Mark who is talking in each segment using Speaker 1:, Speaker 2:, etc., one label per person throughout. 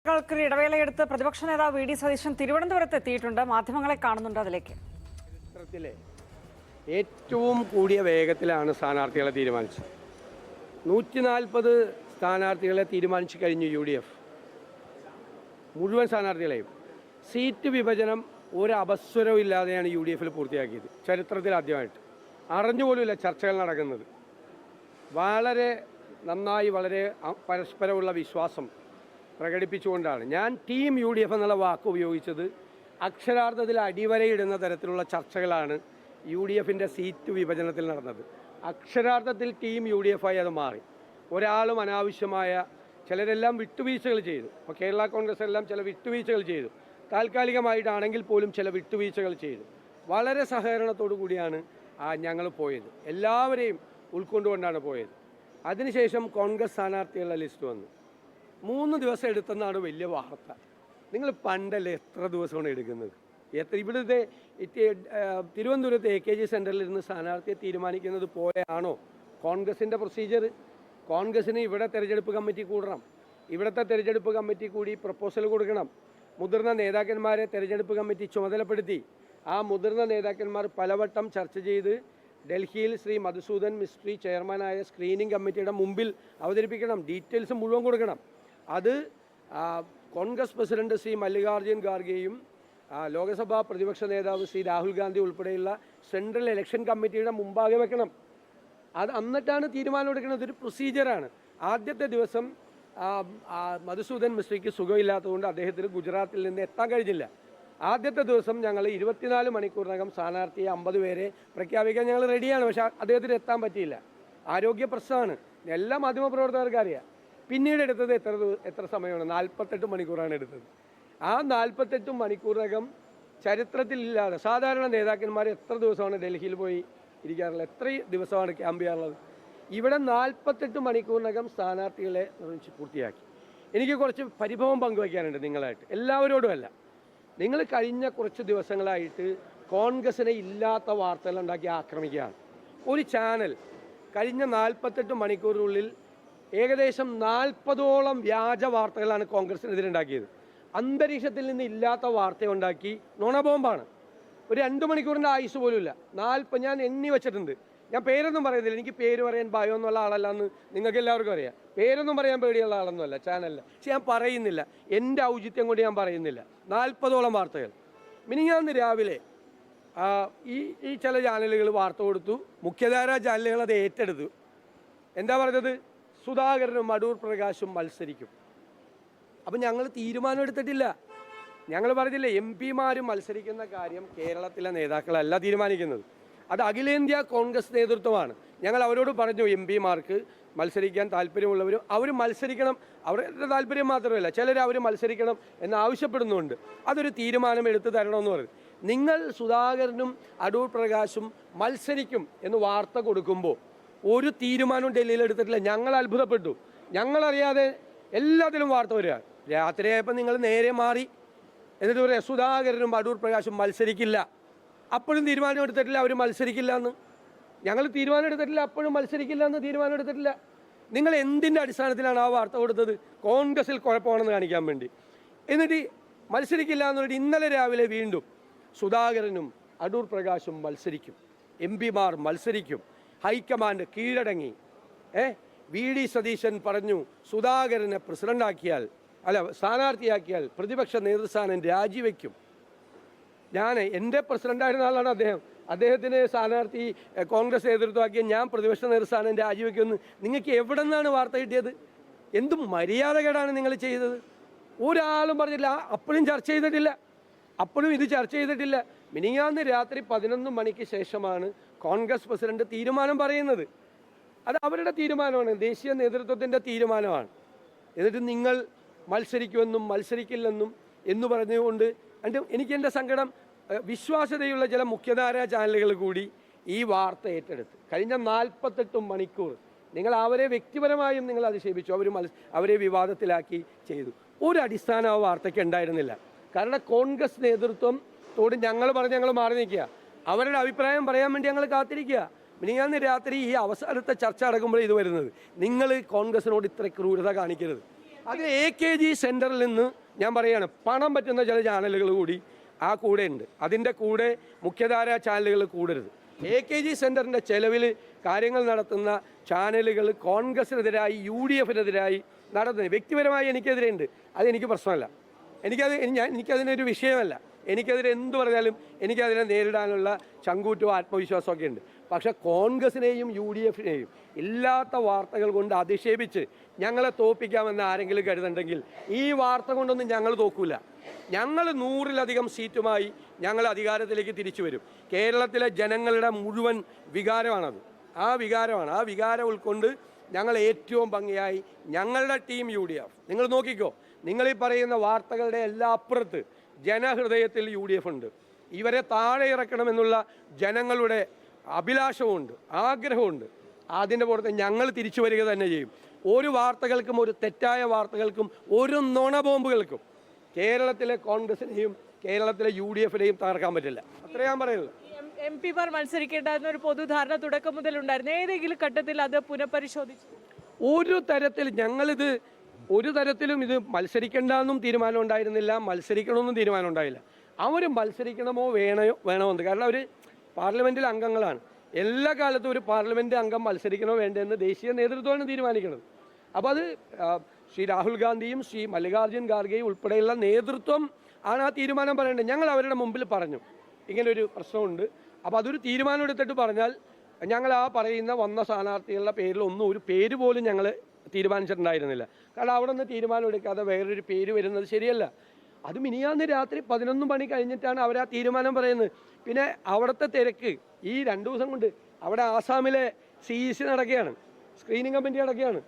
Speaker 1: ഇടവേളയെടുത്ത് പ്രതിപക്ഷ നേതാവ് V D Satheesan തിരുവനന്തപുരത്ത് എത്തിയിട്ടുണ്ട്. മാധ്യമങ്ങളെ കാണുന്നുണ്ട്. അതിലേക്ക്
Speaker 2: ചരിത്രത്തിലെ ഏറ്റവും കൂടിയ വേഗത്തിലാണ് സ്ഥാനാർത്ഥികളെ തീരുമാനിച്ചത്. 140 സ്ഥാനാർത്ഥികളെ തീരുമാനിച്ചു കഴിഞ്ഞു UDF. മുഴുവൻ സ്ഥാനാർത്ഥികളെയും സീറ്റ് വിഭജനം ഒരു അപസ്വരവും ഇല്ലാതെയാണ് UDFൽ പൂർത്തിയാക്കിയത്. ചരിത്രത്തിൽ ആദ്യമായിട്ട് അറിഞ്ഞുപോലുമില്ല ചർച്ചകൾ നടക്കുന്നത്. വളരെ നന്നായി, വളരെ പരസ്പരമുള്ള വിശ്വാസം പ്രകടിപ്പിച്ചുകൊണ്ടാണ് ഞാൻ ടീം UDF എന്നുള്ള വാക്ക് ഉപയോഗിച്ചത്. അക്ഷരാർത്ഥത്തിൽ അടിവരയിടുന്ന തരത്തിലുള്ള ചർച്ചകളാണ് UDFൻ്റെ സീറ്റ് വിഭജനത്തിൽ നടന്നത്. അക്ഷരാർത്ഥത്തിൽ ടീം UDF ആയി അത് മാറി. ഒരാളും അനാവശ്യമായ ചിലരെല്ലാം വിട്ടുവീഴ്ചകൾ ചെയ്തു. ഇപ്പോൾ കേരള കോൺഗ്രസ് എല്ലാം ചില വിട്ടുവീഴ്ചകൾ ചെയ്തു. താൽക്കാലികമായിട്ടാണെങ്കിൽ പോലും ചില വിട്ടുവീഴ്ചകൾ ചെയ്തു. വളരെ സഹകരണത്തോടു കൂടിയാണ് ഞങ്ങൾ പോയത്. എല്ലാവരെയും ഉൾക്കൊണ്ടുകൊണ്ടാണ് പോയത്. അതിനുശേഷം കോൺഗ്രസ് സ്ഥാനാർത്ഥികളുടെ ലിസ്റ്റ് വന്നു. 3 ദിവസം എടുത്തെന്നാണ് വലിയ വാർത്ത. നിങ്ങൾ പണ്ടല്ലേ എത്ര ദിവസമാണ് എടുക്കുന്നത്? ഇവിടുത്തെ തിരുവനന്തപുരത്ത് AKG സെൻറ്ററിൽ ഇരുന്ന് സ്ഥാനാർത്ഥിയെ തീരുമാനിക്കുന്നത് പോലെയാണോ കോൺഗ്രസിൻ്റെ പ്രൊസീജിയർ? കോൺഗ്രസിന് ഇവിടെ തെരഞ്ഞെടുപ്പ് കമ്മിറ്റി കൂടണം. ഇവിടുത്തെ തെരഞ്ഞെടുപ്പ് കമ്മിറ്റി കൂടി പ്രപ്പോസൽ കൊടുക്കണം. മുതിർന്ന നേതാക്കന്മാരെ തെരഞ്ഞെടുപ്പ് കമ്മിറ്റി ചുമതലപ്പെടുത്തി ആ മുതിർന്ന നേതാക്കന്മാർ പലവട്ടം ചർച്ച ചെയ്ത് ഡൽഹിയിൽ ശ്രീ മധുസൂദൻ മിസ്ട്രി ചെയർമാനായ സ്ക്രീനിംഗ് കമ്മിറ്റിയുടെ മുമ്പിൽ അവതരിപ്പിക്കണം. ഡീറ്റെയിൽസ് മുഴുവൻ കൊടുക്കണം. അത് കോൺഗ്രസ് പ്രസിഡന്റ് ശ്രീ മല്ലികാർജ്ജുൻ ഖാർഗെയും ലോക്സഭാ പ്രതിപക്ഷ നേതാവ് ശ്രീ രാഹുൽ ഗാന്ധി ഉൾപ്പെടെയുള്ള സെൻട്രൽ ഇലക്ഷൻ കമ്മിറ്റിയുടെ മുമ്പാകെ വെക്കണം. അത് എന്നിട്ടാണ് തീരുമാനം എടുക്കുന്നത്. ഒരു പ്രൊസീജിയറാണ്. ആദ്യത്തെ ദിവസം മധുസൂദൻ മിസ്ട്രിക്ക് സുഖമില്ലാത്തതുകൊണ്ട് അദ്ദേഹത്തിന് ഗുജറാത്തിൽ നിന്ന് എത്താൻ കഴിഞ്ഞില്ല. ആദ്യത്തെ ദിവസം ഞങ്ങൾ 24 മണിക്കൂറിനകം സ്ഥാനാർത്ഥിയെ 50 പേരെ പ്രഖ്യാപിക്കാൻ ഞങ്ങൾ റെഡിയാണ്. പക്ഷേ അദ്ദേഹത്തിന് എത്താൻ പറ്റിയില്ല. ആരോഗ്യ പ്രശ്നമാണ്. എല്ലാ മാധ്യമപ്രവർത്തകർക്ക് അറിയാം. പിന്നീട് എടുത്തത് എത്ര സമയമാണ്? 48 മണിക്കൂറാണ് എടുത്തത്. ആ 48 മണിക്കൂറിനകം ചരിത്രത്തിലില്ലാതെ സാധാരണ നേതാക്കന്മാർ എത്ര ദിവസമാണ് ഡൽഹിയിൽ പോയി ഇരിക്കാറുള്ളത്? എത്ര ദിവസമാണ് ക്യാമ്പ് ചെയ്യാറുള്ളത്? ഇവിടെ 48 മണിക്കൂറിനകം സ്ഥാനാർത്ഥികളെ നിർമ്മിച്ച് പൂർത്തിയാക്കി. എനിക്ക് കുറച്ച് പരിഭവം പങ്കുവയ്ക്കാനുണ്ട് നിങ്ങളായിട്ട്. എല്ലാവരോടുമല്ല. നിങ്ങൾ കഴിഞ്ഞ കുറച്ച് ദിവസങ്ങളായിട്ട് കോൺഗ്രസിനെ ഇല്ലാത്ത വാർത്തകൾ ഉണ്ടാക്കി ആക്രമിക്കുകയാണ്. ഒരു ചാനൽ കഴിഞ്ഞ 48 മണിക്കൂറിനുള്ളിൽ ഏകദേശം 40ഓളം വ്യാജ വാർത്തകളാണ് കോൺഗ്രസിനെതിരെ ഉണ്ടാക്കിയത്. അന്തരീക്ഷത്തിൽ നിന്ന് ഇല്ലാത്ത വാർത്തയുണ്ടാക്കി നുണബോംബാണ്. ഒരു 2 മണിക്കൂറിൻ്റെ ആയുസ് പോലുമില്ല. ഞാൻ എണ്ണി വെച്ചിട്ടുണ്ട്. ഞാൻ പേരൊന്നും പറയുന്നില്ല. എനിക്ക് പേര് പറയാൻ ഭയമൊന്നുള്ള ആളല്ല എന്ന് നിങ്ങൾക്ക് എല്ലാവർക്കും അറിയാം. പേരൊന്നും പറയാൻ പേടിയുള്ള ആളൊന്നുമല്ല ചാനലിൽ. പക്ഷെ ഞാൻ പറയുന്നില്ല. എൻ്റെ ഔചിത്യം കൊണ്ട് ഞാൻ പറയുന്നില്ല. 40ഓളം വാർത്തകൾ. മിനിഞ്ഞാന്ന് രാവിലെ ഈ ചില ചാനലുകൾ വാർത്ത കൊടുത്തു. മുഖ്യധാരാ ചാനലുകൾ അത് ഏറ്റെടുത്തു. എന്താ പറഞ്ഞത്? സുധാകരനും അടൂർ പ്രകാശും മത്സരിക്കും. അപ്പം ഞങ്ങൾ തീരുമാനം എടുത്തിട്ടില്ല. ഞങ്ങൾ പറഞ്ഞില്ല MP മത്സരിക്കുന്ന കാര്യം കേരളത്തിലെ നേതാക്കളല്ല തീരുമാനിക്കുന്നത്. അത് അഖിലേന്ത്യാ കോൺഗ്രസ് നേതൃത്വമാണ്. ഞങ്ങൾ അവരോട് പറഞ്ഞു MP മത്സരിക്കാൻ താല്പര്യമുള്ളവരും അവർ മത്സരിക്കണം. അവരുടെ താല്പര്യം മാത്രമല്ല, ചിലർ അവർ മത്സരിക്കണം എന്ന് ആവശ്യപ്പെടുന്നുണ്ട്. അതൊരു തീരുമാനം എടുത്തു തരണമെന്ന് പറഞ്ഞു. നിങ്ങൾ സുധാകരനും അടൂർ പ്രകാശും മത്സരിക്കും എന്ന് വാർത്ത കൊടുക്കുമ്പോൾ ഒരു തീരുമാനവും ഡൽഹിയിൽ എടുത്തിട്ടില്ല. ഞങ്ങൾ അത്ഭുതപ്പെട്ടു. ഞങ്ങളറിയാതെ എല്ലാത്തിലും വാർത്ത വരിക. രാത്രിയായപ്പോൾ നിങ്ങൾ നേരെ മാറി. എന്നിട്ട് പറയാം സുധാകരനും അടൂർ പ്രകാശും മത്സരിക്കില്ല. അപ്പോഴും തീരുമാനം എടുത്തിട്ടില്ല അവർ മത്സരിക്കില്ല എന്ന്. ഞങ്ങൾ തീരുമാനം എടുത്തിട്ടില്ല, അപ്പോഴും മത്സരിക്കില്ല എന്ന് തീരുമാനം എടുത്തിട്ടില്ല. നിങ്ങൾ എന്തിൻ്റെ അടിസ്ഥാനത്തിലാണ് ആ വാർത്ത കൊടുത്തത്? കോൺഗ്രസിൽ കുഴപ്പമാണെന്ന് കാണിക്കാൻ വേണ്ടി. എന്നിട്ട് മത്സരിക്കില്ല എന്ന് പറഞ്ഞിട്ട് ഇന്നലെ രാവിലെ വീണ്ടും സുധാകരനും അടൂർ പ്രകാശും മത്സരിക്കും, MP മത്സരിക്കും, ഹൈക്കമാൻഡ് കീഴടങ്ങി. VD സതീശൻ പറഞ്ഞു സുധാകരനെ സ്ഥാനാർത്ഥിയാക്കിയാൽ പ്രതിപക്ഷ നേതൃസ്ഥാനം രാജിവെക്കും. എൻ്റെ പ്രസിഡൻ്റായിരുന്ന ആളാണ് അദ്ദേഹം. അദ്ദേഹത്തിന് സ്ഥാനാർത്ഥി കോൺഗ്രസ് നേതൃത്വമാക്കിയ ഞാൻ പ്രതിപക്ഷ നേതൃസ്ഥാനം രാജിവെക്കുമെന്ന് നിങ്ങൾക്ക് എവിടെ നിന്നാണ് വാർത്ത കിട്ടിയത്? എന്ത് മര്യാദകേടാണ് നിങ്ങൾ ചെയ്തത്? ഒരാളും പറഞ്ഞില്ല. അപ്പോഴും ചർച്ച ചെയ്തിട്ടില്ല. അപ്പോഴും ഇത് ചർച്ച ചെയ്തിട്ടില്ല. മിനിഞ്ഞാന്ന് രാത്രി 11 മണിക്ക് ശേഷമാണ് കോൺഗ്രസ് പ്രസിഡന്റ് തീരുമാനം പറയുന്നത്. അത് അവരുടെ തീരുമാനമാണ്, ദേശീയ നേതൃത്വത്തിൻ്റെ തീരുമാനമാണ്. എന്നിട്ട് നിങ്ങൾ മത്സരിക്കുമെന്നും മത്സരിക്കില്ലെന്നും എന്ന് പറഞ്ഞുകൊണ്ട് എനിക്ക് എൻ്റെ സങ്കടം, വിശ്വാസ്യതയുള്ള ചില മുഖ്യധാരാ ചാനലുകൾ കൂടി ഈ വാർത്ത ഏറ്റെടുത്ത് കഴിഞ്ഞ 48 മണിക്കൂർ നിങ്ങൾ അവരെ വ്യക്തിപരമായും നിങ്ങൾ അധിക്ഷേപിച്ചു, അവരെ വിവാദത്തിലാക്കി ചെയ്തു. ഒരു അടിസ്ഥാന ആ വാർത്തയ്ക്ക് ഉണ്ടായിരുന്നില്ല. കാരണം കോൺഗ്രസ് നേതൃത്വത്തോട് ഞങ്ങൾ മാറി നിൽക്കുക. അവരുടെ അഭിപ്രായം പറയാൻ വേണ്ടി ഞങ്ങൾ കാത്തിരിക്കുക. മിനിഞ്ഞാന്ന് രാത്രി ഈ അവസാനത്തെ ചർച്ച നടക്കുമ്പോൾ ഇത് വരുന്നത്. നിങ്ങൾ കോൺഗ്രസിനോട് ഇത്ര ക്രൂരത കാണിക്കരുത്. അത് AKG സെൻറ്ററിൽ നിന്ന് ഞാൻ പറയുകയാണ്, പണം പറ്റുന്ന ചില ചാനലുകൾ കൂടി ആ കൂടെ ഉണ്ട്. അതിൻ്റെ കൂടെ മുഖ്യധാരാ ചാനലുകൾ കൂടരുത്. AKG സെൻറ്ററിൻ്റെ ചെലവിൽ കാര്യങ്ങൾ നടത്തുന്ന ചാനലുകൾ കോൺഗ്രസിനെതിരായി UDFിനെതിരായി നടത്തുന്നത് വ്യക്തിപരമായി എനിക്കെതിരെയുണ്ട്. അതെനിക്ക് പ്രശ്നമല്ല, എനിക്കതിനൊരു വിഷയമല്ല. എനിക്കെതിരെ എന്ത് പറഞ്ഞാലും എനിക്കതിനെ നേരിടാനുള്ള ചങ്കൂറ്റവും ആത്മവിശ്വാസമൊക്കെ ഉണ്ട്. പക്ഷേ കോൺഗ്രസിനെയും UDFിനെയും ഇല്ലാത്ത വാർത്തകൾ കൊണ്ട് അധിക്ഷേപിച്ച് ഞങ്ങളെ തോൽപ്പിക്കാമെന്ന് ആരെങ്കിലും കരുതുന്നുണ്ടെങ്കിൽ ഈ വാർത്ത കൊണ്ടൊന്നും ഞങ്ങൾ തോക്കൂല. ഞങ്ങൾ 100-ലധികം സീറ്റുമായി ഞങ്ങൾ അധികാരത്തിലേക്ക് തിരിച്ചു വരും. കേരളത്തിലെ ജനങ്ങളുടെ മുഴുവൻ വികാരമാണത്. ആ വികാരം ഉൾക്കൊണ്ട് ഞങ്ങൾ ഏറ്റവും ഭംഗിയായി ഞങ്ങളുടെ ടീം UDF, നിങ്ങൾ നോക്കിക്കോ, നിങ്ങളീ പറയുന്ന വാർത്തകളുടെ എല്ലാ അപ്പുറത്ത് ജനഹൃദയത്തിൽ UDF ഉണ്ട്. ഇവരെ താഴെ ഇറക്കണമെന്നുള്ള ജനങ്ങളുടെ അഭിലാഷമുണ്ട്, ആഗ്രഹമുണ്ട്. അതിൻ്റെ പുറത്ത് ഞങ്ങൾ തിരിച്ചു വരിക തന്നെ ചെയ്യും. ഒരു വാർത്തകൾക്കും, ഒരു തെറ്റായ വാർത്തകൾക്കും, ഒരു നുണ ബോംബുകൾക്കും കേരളത്തിലെ കോൺഗ്രസിനെയും കേരളത്തിലെ UDFിനെയും തകർക്കാൻ പറ്റില്ല. അത്രേ ഞാൻ പറയുള്ളൂ.
Speaker 3: MP-മാർ മത്സരിക്കേണ്ടെന്ന ഒരു പൊതുധാരണ തുടക്കം മുതൽ ഉണ്ടായിരുന്നു. ഏതെങ്കിലും ഘട്ടത്തിൽ അത് പുനഃപരിശോധിച്ചു? ഒരു തരത്തിലും ഇത് മത്സരിക്കേണ്ടെന്നും തീരുമാനം ഉണ്ടായിരുന്നില്ല, മത്സരിക്കണമെന്നും തീരുമാനം ഉണ്ടായില്ല. അവർ മത്സരിക്കണമോ വേണമെന്ന്, കാരണം അവർ പാർലമെൻറ്റിൽ അംഗങ്ങളാണ്. എല്ലാ കാലത്തും ഒരു പാർലമെൻറ്റ് അംഗം മത്സരിക്കണോ വേണ്ടതെന്ന് ദേശീയ നേതൃത്വമാണ് തീരുമാനിക്കുന്നത്. അപ്പോൾ അത് ശ്രീ രാഹുൽ ഗാന്ധിയും ശ്രീ മല്ലികാർജ്ജുൻ ഖാർഗെയും ഉൾപ്പെടെയുള്ള നേതൃത്വം ആണ് ആ തീരുമാനം പറയേണ്ടത്. ഞങ്ങൾ അവരുടെ മുമ്പിൽ പറഞ്ഞു ഇങ്ങനൊരു പ്രശ്നമുണ്ട്. അപ്പോൾ അതൊരു തീരുമാനം എടുത്തിട്ട് പറഞ്ഞാൽ ഞങ്ങൾ ആ പറയുന്ന വന്ന സ്ഥാനാർത്ഥികളുടെ പേരിലൊന്നും ഒരു പേര് പോലും ഞങ്ങൾ തീരുമാനിച്ചിട്ടുണ്ടായിരുന്നില്ല. കാരണം അവിടെ നിന്ന് തീരുമാനം എടുക്കാതെ വേറൊരു പേര് വരുന്നത് ശരിയല്ല. അത് മിനിയാന്ന് രാത്രി 11 മണി കഴിഞ്ഞിട്ടാണ് അവർ ആ തീരുമാനം പറയുന്നത്. പിന്നെ അവിടുത്തെ തിരക്ക് ഈ 2 ദിവസം കൊണ്ട് അവിടെ ആസാമിലെ CEC നടക്കുകയാണ്, സ്ക്രീനിങ് കമ്മിറ്റി നടക്കുകയാണ്,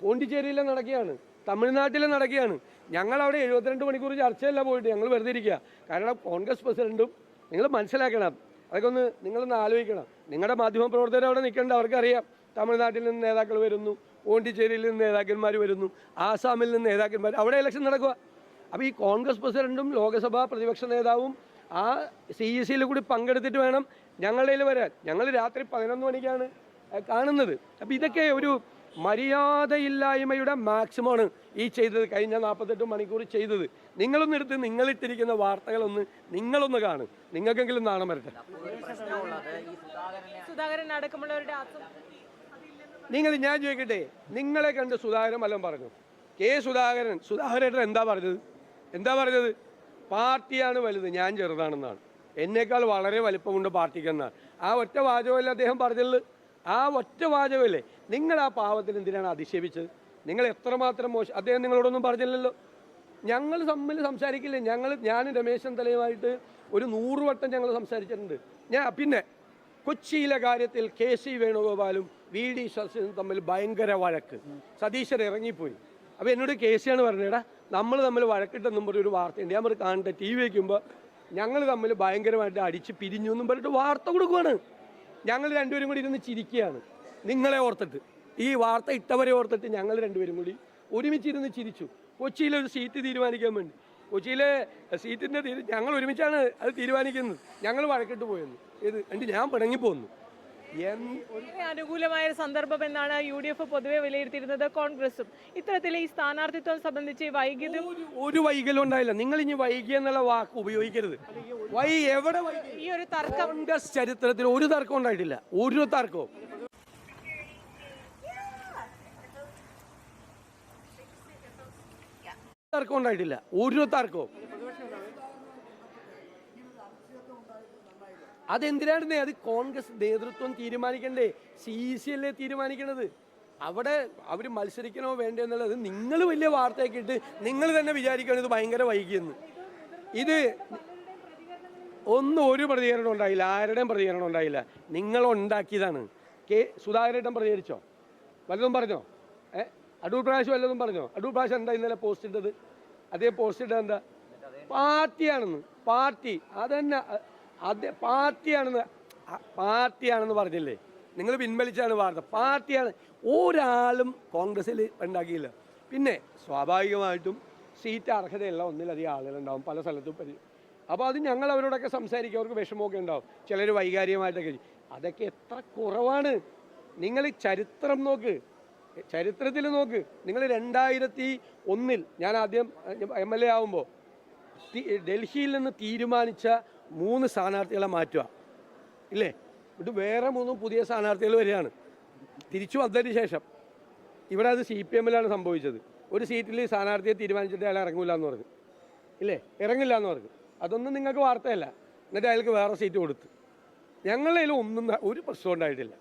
Speaker 3: പോണ്ടിച്ചേരിയിലെ നടക്കുകയാണ്, തമിഴ്നാട്ടിലെ നടക്കുകയാണ്. ഞങ്ങളവിടെ 72 മണിക്കൂർ ചർച്ചയല്ല പോയിട്ട് ഞങ്ങൾ വെറുതെ ഇരിക്കുക. കാരണം കോൺഗ്രസ് പ്രസിഡൻറ്റും നിങ്ങൾ മനസ്സിലാക്കണം, അതൊക്കെ നിങ്ങളൊന്ന് ആലോചിക്കണം. നിങ്ങളുടെ മാധ്യമപ്രവർത്തകർ അവിടെ നിൽക്കേണ്ട, അവർക്കറിയാം തമിഴ്നാട്ടിൽ നിന്ന് നേതാക്കൾ വരുന്നു, പോണ്ടിച്ചേരിയിൽ നിന്ന് നേതാക്കന്മാർ വരുന്നു, ആസാമിൽ നിന്ന് നേതാക്കന്മാർ, അവിടെ ഇലക്ഷൻ നടക്കുക. അപ്പോൾ ഈ കോൺഗ്രസ് പ്രസിഡൻറ്റും ലോക്സഭാ പ്രതിപക്ഷ നേതാവും ആ CECയിൽ കൂടി പങ്കെടുത്തിട്ട് വേണം ഞങ്ങളുടെ വരാൻ. ഞങ്ങൾ രാത്രി 11 മണിക്കാണ് കാണുന്നത്. അപ്പോൾ ഇതൊക്കെ ഒരു മര്യാദയില്ലായ്മയുടെ മാക്സിമമാണ് ഈ ചെയ്തത്, കഴിഞ്ഞ 48 മണിക്കൂർ ചെയ്തത്. നിങ്ങളൊന്നെടുത്ത് നിങ്ങളിട്ടിരിക്കുന്ന വാർത്തകളൊന്ന് നിങ്ങളൊന്ന് കാണും, നിങ്ങൾക്കെങ്കിലും നാണം വരട്ടെ. ഞാൻ ചോദിക്കട്ടെ, നിങ്ങളെ കണ്ട് സുധാകരൻ വല്ലതും പറഞ്ഞു? സുധാകരൻ എന്താ പറഞ്ഞത്? പാർട്ടിയാണ് വലുത്, ഞാൻ ചെറുതാണെന്നാണ്. എന്നേക്കാൾ വളരെ വലിപ്പമുണ്ട് പാർട്ടിക്കെന്നാണ്. ആ ഒറ്റ വാചകമല്ലേ അദ്ദേഹം പറഞ്ഞുള്ളൂ? ആ ഒറ്റ വാചകമല്ലേ? നിങ്ങൾ ആ പാവത്തിന് എന്തിനാണ് അധിക്ഷേപിച്ചത്? നിങ്ങൾ എത്രമാത്രം മോശം, അദ്ദേഹം നിങ്ങളോടൊന്നും പറഞ്ഞില്ലല്ലോ. ഞങ്ങൾ തമ്മിൽ സംസാരിക്കില്ലേ? ഞാനും രമേശ് ചെന്നിത്തലയുമായിട്ട് ഒരു 100 വട്ടം ഞങ്ങൾ സംസാരിച്ചിട്ടുണ്ട്. പിന്നെ കൊച്ചിയിലെ കാര്യത്തിൽ KC വേണുഗോപാലും VD സതീശനും തമ്മിൽ ഭയങ്കര വഴക്ക്. സതീശൻ ഇറങ്ങിപ്പോയി. അപ്പോൾ എന്നോട് KC ആണ് പറഞ്ഞേടാ, നമ്മൾ തമ്മിൽ വഴക്കിട്ടെന്നും പറഞ്ഞൊരു വാർത്തയുണ്ട്. ഞാൻ കാണട്ടെ, TV വയ്ക്കുമ്പോൾ ഞങ്ങൾ തമ്മിൽ ഭയങ്കരമായിട്ട് അടിച്ച് പിരിഞ്ഞു എന്നും പറഞ്ഞിട്ട് വാർത്ത കൊടുക്കുവാണ്. ഞങ്ങൾ രണ്ടുപേരും കൂടി ഇരുന്ന് ചിരിക്കുകയാണ്, നിങ്ങളെ ഓർത്തിട്ട്, ഈ വാർത്ത ഇട്ടവരെ ഓർത്തിട്ട് ഞങ്ങൾ രണ്ടുപേരും കൂടി ഒരുമിച്ചിരുന്ന് ചിരിച്ചു. കൊച്ചിയിലൊരു സീറ്റ് തീരുമാനിക്കാൻ വേണ്ടി, കൊച്ചിയിലെ സീറ്റിൻ്റെ ഞങ്ങൾ ഒരുമിച്ചാണ് അത് തീരുമാനിക്കുന്നത്. ഞങ്ങൾ വഴക്കിട്ട് പോയെന്ന് എന്നിട്ട് ഞാൻ പിണങ്ങിപ്പോന്നു. അനുകൂലമായ ഒരു സന്ദർഭം എന്നാണ് UDF പൊതുവെ വിലയിരുത്തിയിരുന്നത്. കോൺഗ്രസും ഇത്തരത്തിൽ ഈ സ്ഥാനാർത്ഥിത്വം സംബന്ധിച്ച് വൈകിയതും
Speaker 2: ഒരു വൈകലും ഉണ്ടായില്ല. നിങ്ങൾ ഇനി വൈകിയ എന്നുള്ള വാക്ക് ഉപയോഗിക്കരുത്.
Speaker 3: ഈ ഒരു തർക്കം
Speaker 2: കോൺഗ്രസ് ചരിത്രത്തിൽ ഒരു തർക്കം ഉണ്ടായിട്ടില്ല, ഒരു തർക്കവും. ഒരു തർക്കവും. അതെന്തിനാണെന്നേ? അത് കോൺഗ്രസ് നേതൃത്വം തീരുമാനിക്കണ്ടേ? CEC അല്ലേ തീരുമാനിക്കണത്. അവിടെ അവർ മത്സരിക്കണോ വേണ്ടോ എന്നുള്ളത് നിങ്ങൾ വലിയ വാർത്തയൊക്കെ ഇട്ട് നിങ്ങൾ തന്നെ വിചാരിക്കണം ഇത് ഭയങ്കര വൈകിയെന്ന്. ഇത് ഒരു പ്രതികരണം ഉണ്ടായില്ല, ആരുടെയും പ്രതികരണം ഉണ്ടായില്ല. നിങ്ങൾ ഉണ്ടാക്കിയതാണ്. സുധാകരേട്ടൻ പ്രതികരിച്ചോ? വല്ലതും പറഞ്ഞോ? അടൂർ പ്രകാശ് വല്ലതും പറഞ്ഞോ? അടൂർ പ്രകാശ് എന്താ ഇന്നലെ പോസ്റ്റ് ഇട്ടത്? അതേ പോസ്റ്റ് ഇട്ടത് എന്താ? പാർട്ടിയാണെന്ന്. പാർട്ടി അതന്നെ, പാർട്ടിയാണെന്ന് പറഞ്ഞില്ലേ? നിങ്ങൾ പിൻവലിച്ചാണ് വാർത്ത. പാർട്ടിയാണ്. ഒരാളും കോൺഗ്രസ്സിൽ ഉണ്ടാക്കിയില്ല. പിന്നെ സ്വാഭാവികമായിട്ടും സീറ്റ് അർഹതയുള്ള ഒന്നിലധികം ആളുകളുണ്ടാവും പല സ്ഥലത്തും. അപ്പോൾ അത് ഞങ്ങൾ അവരോടൊക്കെ സംസാരിക്കും, അവർക്ക് വിഷമമൊക്കെ ഉണ്ടാവും, ചിലർ വൈകാരികമായിട്ടൊക്കെ. അതൊക്കെ എത്ര കുറവാണ്. നിങ്ങൾ ചരിത്രം നോക്ക്.
Speaker 3: ചരിത്രത്തിൽ നോക്ക്, നിങ്ങൾ 2001 ഞാൻ ആദ്യം MLA ആവുമ്പോൾ ഡൽഹിയിൽ നിന്ന് തീരുമാനിച്ച 3 സ്ഥാനാർത്ഥികളെ മാറ്റുക ഇല്ലേ, ഇത് വേറെ 3 പുതിയ സ്ഥാനാർത്ഥികൾ വരികയാണ്. തിരിച്ചു വന്നതിന് ശേഷം ഇവിടെ അത് CPM-ലാണ് സംഭവിച്ചത്. ഒരു സീറ്റിൽ സ്ഥാനാർത്ഥിയെ തീരുമാനിച്ചിട്ട് അയാൾ ഇറങ്ങില്ല എന്ന് പറഞ്ഞു ഇല്ലേ, ഇറങ്ങില്ല എന്ന് പറഞ്ഞു. അതൊന്നും നിങ്ങൾക്ക് വാർത്തയല്ല. എന്നിട്ട് അയാൾക്ക് വേറെ സീറ്റ് കൊടുത്തു. ഞങ്ങളതിൽ ഒന്നും ഒരു പ്രശ്നം ഉണ്ടായിട്ടില്ല.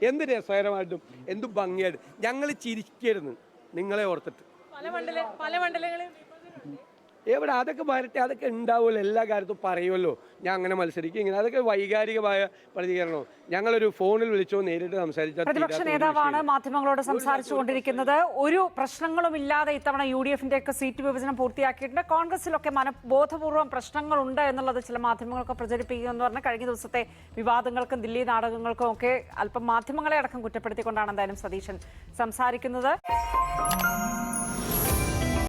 Speaker 3: എന്ത് രസകരമായിട്ടും എന്ത് ഭംഗിയായിട്ടും ഞങ്ങൾ ചിരിക്കായിരുന്നു നിങ്ങളെ ഓർത്തിട്ട്.
Speaker 1: പല മണ്ഡലങ്ങളിൽ
Speaker 3: എവിടെ അതൊക്കെ വരട്ടെ, അതൊക്കെ ഉണ്ടാവുമല്ലോ, എല്ലാ കാര്യത്തും പറയുമല്ലോ ഞാൻ അങ്ങനെ മത്സരിക്കും ഇങ്ങനെ. അതൊക്കെ വൈകാരികമായ പ്രതികരണമോ. ഞങ്ങളൊരു ഫോണിൽ വിളിച്ചോ നേരിട്ട് സംസാരിച്ചാൽ
Speaker 1: പ്രതിപക്ഷ നേതാവാണ് മാധ്യമങ്ങളോട് സംസാരിച്ചുകൊണ്ടിരിക്കുന്നത്. ഒരു പ്രശ്നങ്ങളും ഇല്ലാതെ ഇത്തവണ UDF-ന്റെ ഒക്കെ സീറ്റ് വിഭജനം പൂർത്തിയാക്കിയിട്ടുണ്ട്. കോൺഗ്രസിലൊക്കെ ബോധപൂർവം പ്രശ്നങ്ങളുണ്ട് എന്നുള്ളത് ചില മാധ്യമങ്ങളൊക്കെ പ്രചരിപ്പിക്കുമെന്ന് പറഞ്ഞാൽ കഴിഞ്ഞ ദിവസത്തെ വിവാദങ്ങൾക്കും ദില്ലി നാടകങ്ങൾക്കും ഒക്കെ അല്പം മാധ്യമങ്ങളെ അടക്കം കുറ്റപ്പെടുത്തിക്കൊണ്ടാണ് എന്തായാലും സതീശൻ സംസാരിക്കുന്നത്.